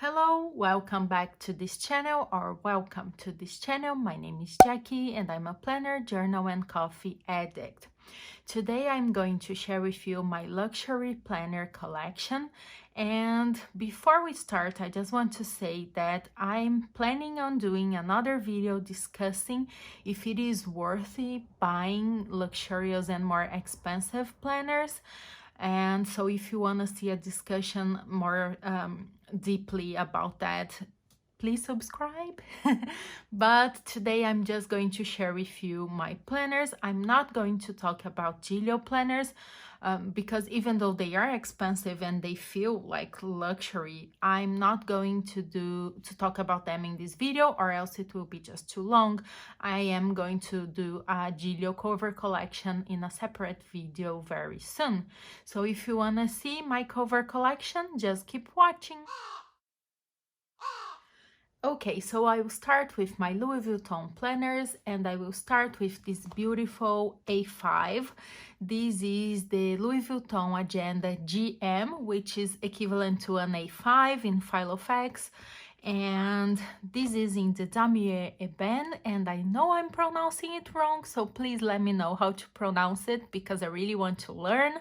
Hello, welcome back to this channel or welcome to this channel. My name is Jackie and I'm a planner, journal and coffee addict. Today I'm going to share with you my luxury planner collection, and before we start I just want to say that I'm planning on doing another video discussing if it is worthy buying luxurious and more expensive planners. And so if you want to see a discussion more deeply about that, please subscribe. But today I'm just going to share with you my planners. I'm not going to talk about Giglio planners because even though they are expensive and they feel like luxury, I'm not going to talk about them in this video, or else it will be just too long. I am going to do a Giglio cover collection in a separate video very soon. So if you want to see my cover collection, just keep watching. Okay, so I will start with my Louis Vuitton planners, and I will start with this beautiful A5. This is the Louis Vuitton Agenda GM, which is equivalent to an A5 in Filofax. And this is in the Damier Ebene, and I know I'm pronouncing it wrong, so please let me know how to pronounce it because I really want to learn.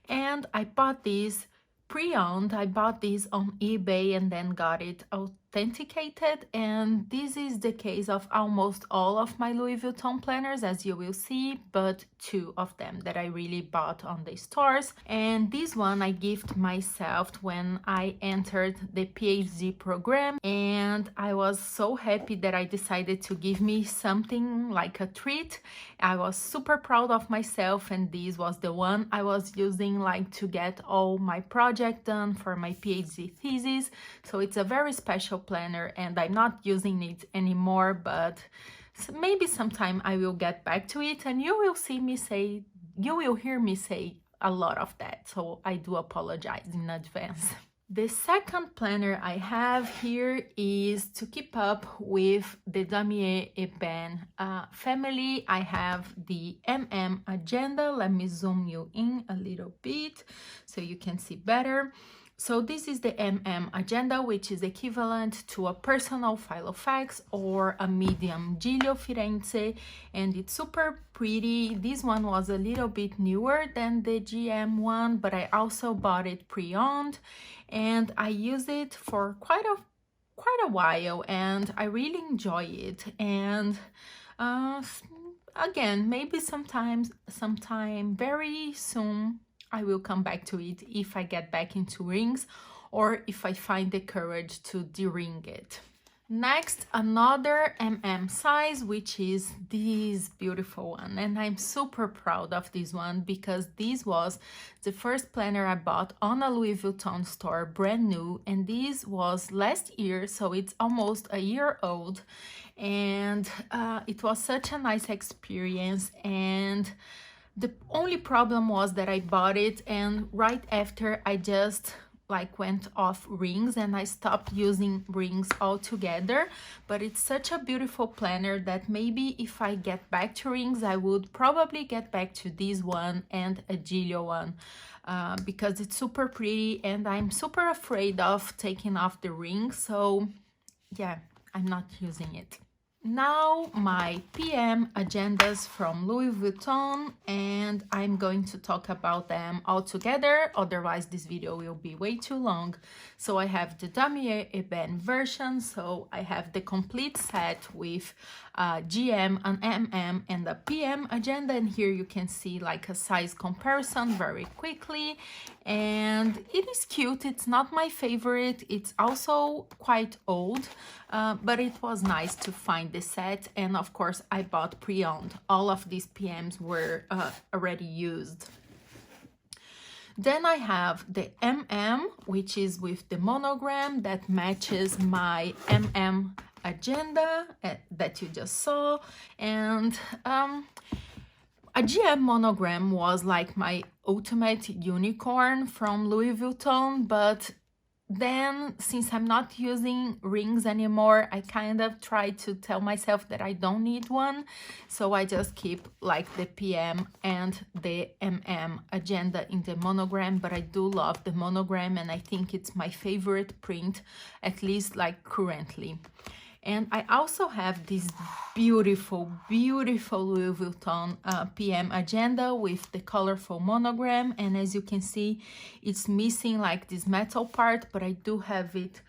And I bought this pre-owned. I bought this on eBay and then got it authenticated, and this is the case of almost all of my Louis Vuitton planners, as you will see, but two of them that I really bought on the stores. And this one I gifted myself when I entered the PhD program, and I was so happy that I decided to give me something like a treat. I was super proud of myself, and this was the one I was using like to get all my project done for my PhD thesis. So it's a very special planner and I'm not using it anymore, but maybe sometime I will get back to it, and you will hear me say a lot of that, so I do apologize in advance. The second planner I have here is to keep up with the Damier Ebene family. I have the Agenda. Let me zoom you in a little bit so you can see better. So this is the Agenda, which is equivalent to a personal Filofax or a medium Giglio Firenze, and it's super pretty. This one was a little bit newer than the GM one, but I also bought it pre-owned, and I used it for quite a while, and I really enjoy it. And again, maybe sometime very soon I will come back to it if I get back into rings or if I find the courage to de-ring it. Next, another size, which is this beautiful one, and I'm super proud of this one because this was the first planner I bought on a Louis Vuitton store, brand new, and this was last year, so it's almost a year old, and it was such a nice experience. And the only problem was that I bought it and right after I just went off rings and I stopped using rings altogether. But it's such a beautiful planner that maybe if I get back to rings, I would probably get back to this one and a Giglio one because it's super pretty and I'm super afraid of taking off the rings. So yeah, I'm not using it. Now my PM agendas from Louis Vuitton, and I'm going to talk about them all together, otherwise this video will be way too long. So I have the Damier Ebene version, so I have the complete set with GM, an and a PM agenda, and here you can see like a size comparison very quickly, and it is cute. It's not my favorite, it's also quite old, but it was nice to find the set, and of course I bought pre-owned. All of these PMs were already used. Then I have the which is with the monogram that matches my agenda that you just saw, and a GM monogram was like my ultimate unicorn from Louis Vuitton, but then since I'm not using rings anymore, I kind of try to tell myself that I don't need one. So I just keep like the PM and the MM agenda in the monogram, but I do love the monogram and I think it's my favorite print, at least like currently. And I also have this beautiful, beautiful Louis Vuitton PM agenda with the colorful monogram. And as you can see, it's missing like this metal part, but I do have it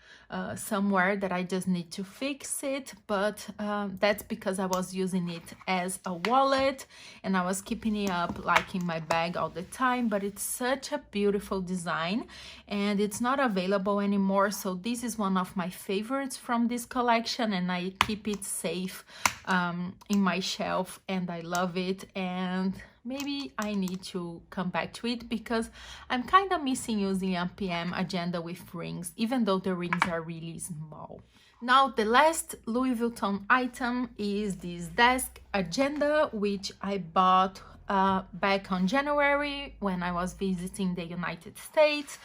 somewhere that I just need to fix it. But that's because I was using it as a wallet and I was keeping it up like in my bag all the time. But it's such a beautiful design and it's not available anymore. So this is one of my favorites from this collection and I keep it safe in my shelf and I love it. And maybe I need to come back to it because I'm kind of missing using a PM agenda with rings, even though the rings are really small. Now, the last Louis Vuitton item is this desk agenda, which I bought back on January when I was visiting the United States.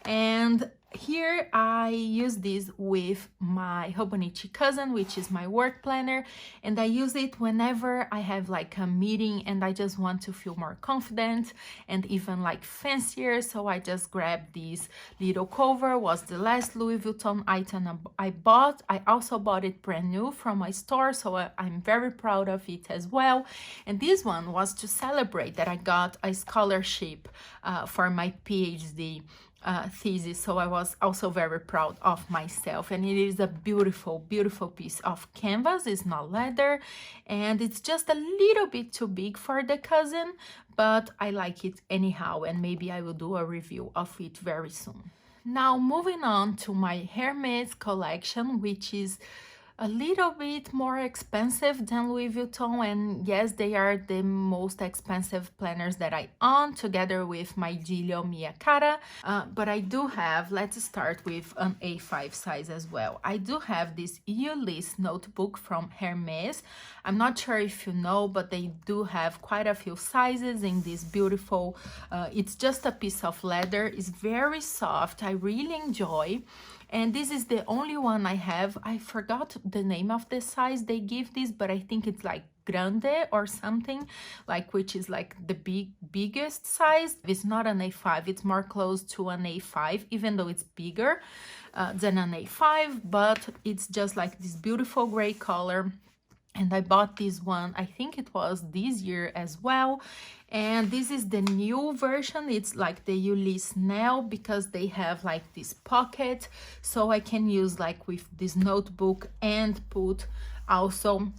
And here I use this with my Hobonichi cousin, which is my work planner, and I use it whenever I have like a meeting and I just want to feel more confident and even like fancier. So I just grabbed this little cover. Was the last Louis Vuitton item I bought. I also bought it brand new from my store, so I'm very proud of it as well. And this one was to celebrate that I got a scholarship for my PhD thesis, so I was also very proud of myself. And it is a beautiful, beautiful piece of canvas. It's not leather and it's just a little bit too big for the cousin, but I like it anyhow, and maybe I will do a review of it very soon. Now moving on to my Hermes collection, which is a little bit more expensive than Louis Vuitton, and yes, they are the most expensive planners that I own, together with my Giglio Mia Cara. But I do have, let's start with an A5 size as well. I do have this Ulysse notebook from Hermes. I'm not sure if you know, but they do have quite a few sizes in this beautiful, it's just a piece of leather. It's very soft. I really enjoy. And this is the only one I have. I forgot the name of the size they give this, but I think it's like grande or something, like, which is like the biggest size. It's not an A5, it's more close to an A5, even though it's bigger than an A5, but it's just like this beautiful gray color. And I bought this one, I think it was this year as well. And this is the new version. It's like the Ulysse now, because they have like this pocket, so I can use like with this notebook and put also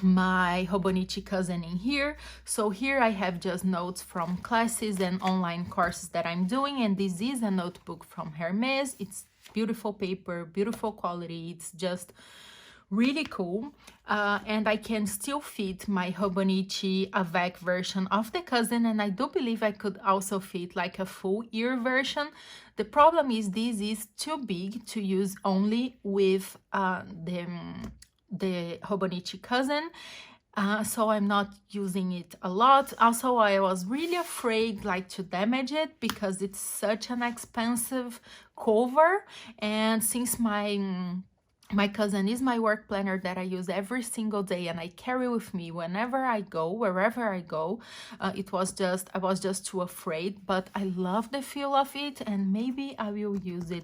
my Hobonichi cousin in here. So here I have just notes from classes and online courses that I'm doing, and this is a notebook from Hermes. It's beautiful paper, beautiful quality. It's just really cool. And I can still fit my Hobonichi Avec version of the cousin, and I do believe I could also fit like a full ear version. The problem is this is too big to use only with the Hobonichi cousin. So I'm not using it a lot. Also, I was really afraid like to damage it because it's such an expensive cover, and since my cousin is my work planner that I use every single day and I carry with me whenever I go, wherever I go, I was just too afraid, but I love the feel of it and maybe I will use it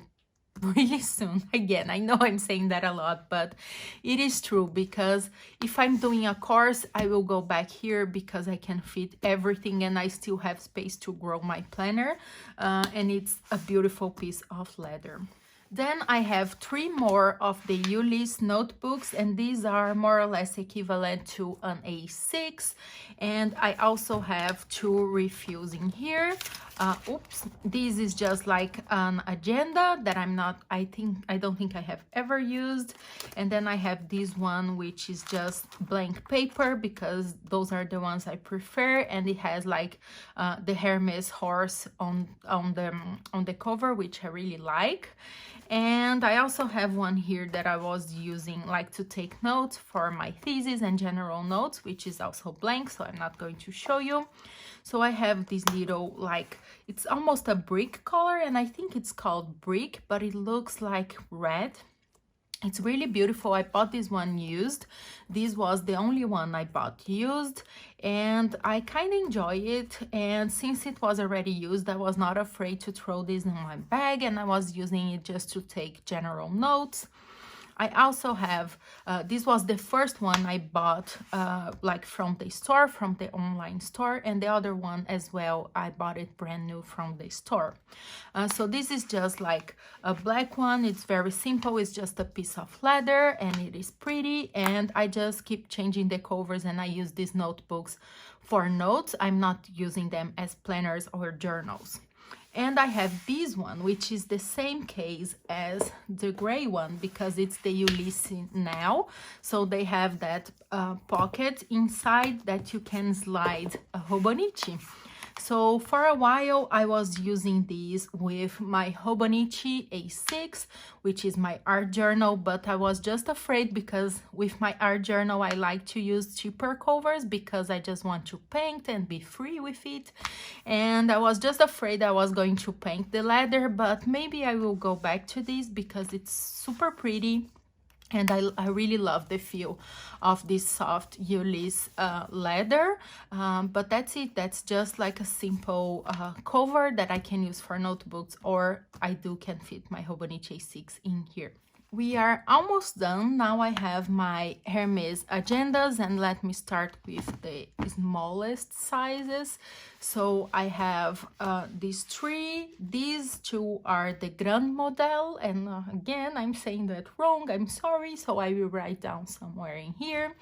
really soon. Again, I know I'm saying that a lot, but it is true, because if I'm doing a course, I will go back here because I can fit everything and I still have space to grow my planner, and it's a beautiful piece of leather. Then I have 3 more of the Ulysse notebooks, and these are more or less equivalent to an A6. And I also have 2 refills in here. This is just like an agenda that I don't think I have ever used. And then I have this one, which is just blank paper, because those are the ones I prefer, and it has like the Hermes horse on the cover, which I really like. And I also have one here that I was using like to take notes for my thesis and general notes, which is also blank, so I'm not going to show you. So I have this little like it's almost a brick color, and I think it's called brick, but it looks like red. It's really beautiful. I bought this one used. This was the only one I bought used, and I kind of enjoy it. And since it was already used, I was not afraid to throw this in my bag, and I was using it just to take general notes. I also have, this was the first one I bought like from the store, from the online store, and the other one as well, I bought it brand new from the store. So this is just like a black one. It's very simple. It's just a piece of leather, and it is pretty, and I just keep changing the covers, and I use these notebooks for notes. I'm not using them as planners or journals. And I have this one, which is the same case as the gray one, because it's the Ulysses now. So they have that pocket inside that you can slide a Hobonichi. So for a while I was using these with my Hobonichi A6, which is my art journal, but I was just afraid because with my art journal I like to use cheaper covers because I just want to paint and be free with it. And I was just afraid I was going to paint the leather, but maybe I will go back to this because it's super pretty. And I really love the feel of this soft Ulysses leather. But that's it. That's just like a simple cover that I can use for notebooks, or I can fit my Hobonichi A6 in here. We are almost done. Now I have my Hermes agendas, and let me start with the smallest sizes. So I have these three. These two are the Grand Model, and again, I'm saying that wrong. I'm sorry, so I will write down somewhere in here.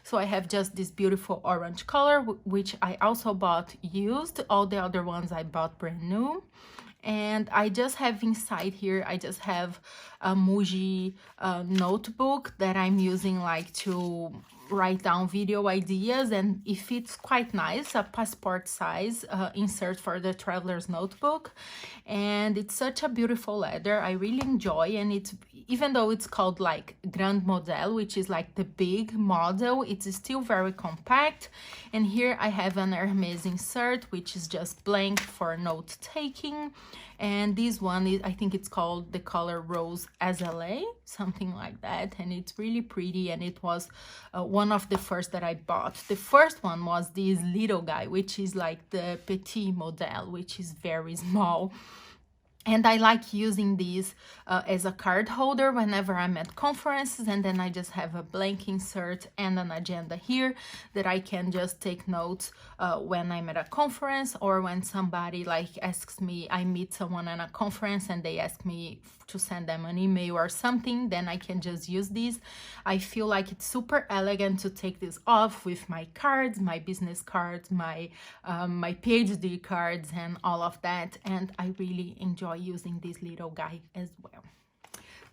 So I have just this beautiful orange color, which I also bought used. All the other ones I bought brand new. And I just have inside here, I just have a Muji notebook that I'm using like to write down video ideas, and it fits quite nice, a passport size insert for the traveler's notebook. And it's such a beautiful leather. I really enjoy, and it's, even though it's called like Grand Model, which is like the big model, it's still very compact. And here I have an Hermes insert, which is just blank for note taking. And this one is, I think it's called the color Rose Azalea, something like that. And it's really pretty, and it was one of the first that I bought. The first one was this little guy, which is like the Petit Model, which is very small. And I like using these as a card holder whenever I'm at conferences, and then I just have a blank insert and an agenda here that I can just take notes when I'm at a conference, or when somebody like asks me, I meet someone at a conference and they ask me to send them an email or something, then I can just use these. I feel like it's super elegant to take this off with my cards, my business cards, my PhD cards and all of that, and I really enjoy using this little guy as well.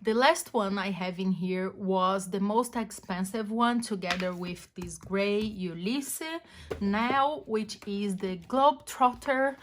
The last one I have in here was the most expensive one, together with this gray Ulysses now, which is the Globetrotter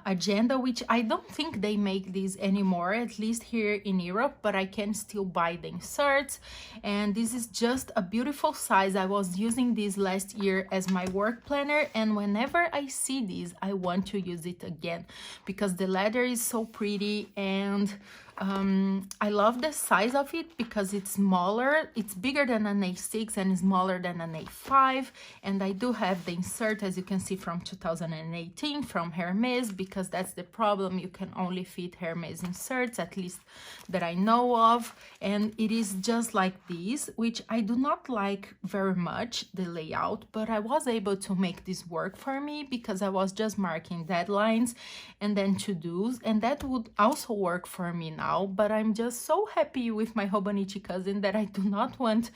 agenda, which I don't think they make these anymore, at least here in Europe, but I can still buy the inserts. And this is just a beautiful size. I was using this last year as my work planner, and whenever I see these, I want to use it again because the leather is so pretty, and I love the size of it because it's smaller. It's bigger than an A6 and smaller than an A5. And I do have the insert, as you can see, from 2018 from Hermes, because that's the problem. You can only fit Hermes inserts, at least that I know of. And it is just like this, which I do not like very much, the layout, but I was able to make this work for me because I was just marking deadlines and then to-dos, and that would also work for me now. But I'm just so happy with my Hobonichi cousin that I do not want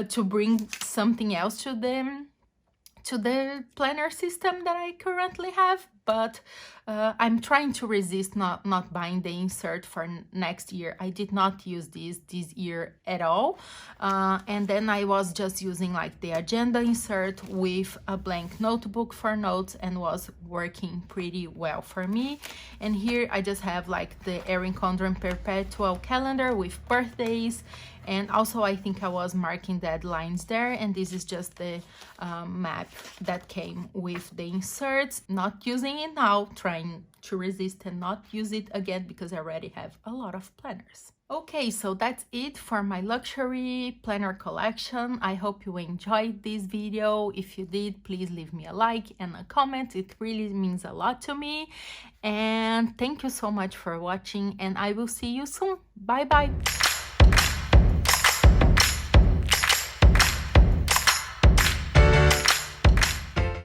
to bring something else to the planner system that I currently have. But I'm trying to resist not buying the insert for next year. I did not use this year at all. And then I was just using like the agenda insert with a blank notebook for notes, and was working pretty well for me. And here I just have like the Erin Condren perpetual calendar with birthdays. And also I think I was marking deadlines there, and this is just the map that came with the inserts. Not using using it now, trying to resist and not use it again because I already have a lot of planners. Okay, so that's it for my luxury planner collection. I hope you enjoyed this video. If you did, please leave me a like and a comment. It really means a lot to me. And thank you so much for watching, and I will see you soon. Bye bye.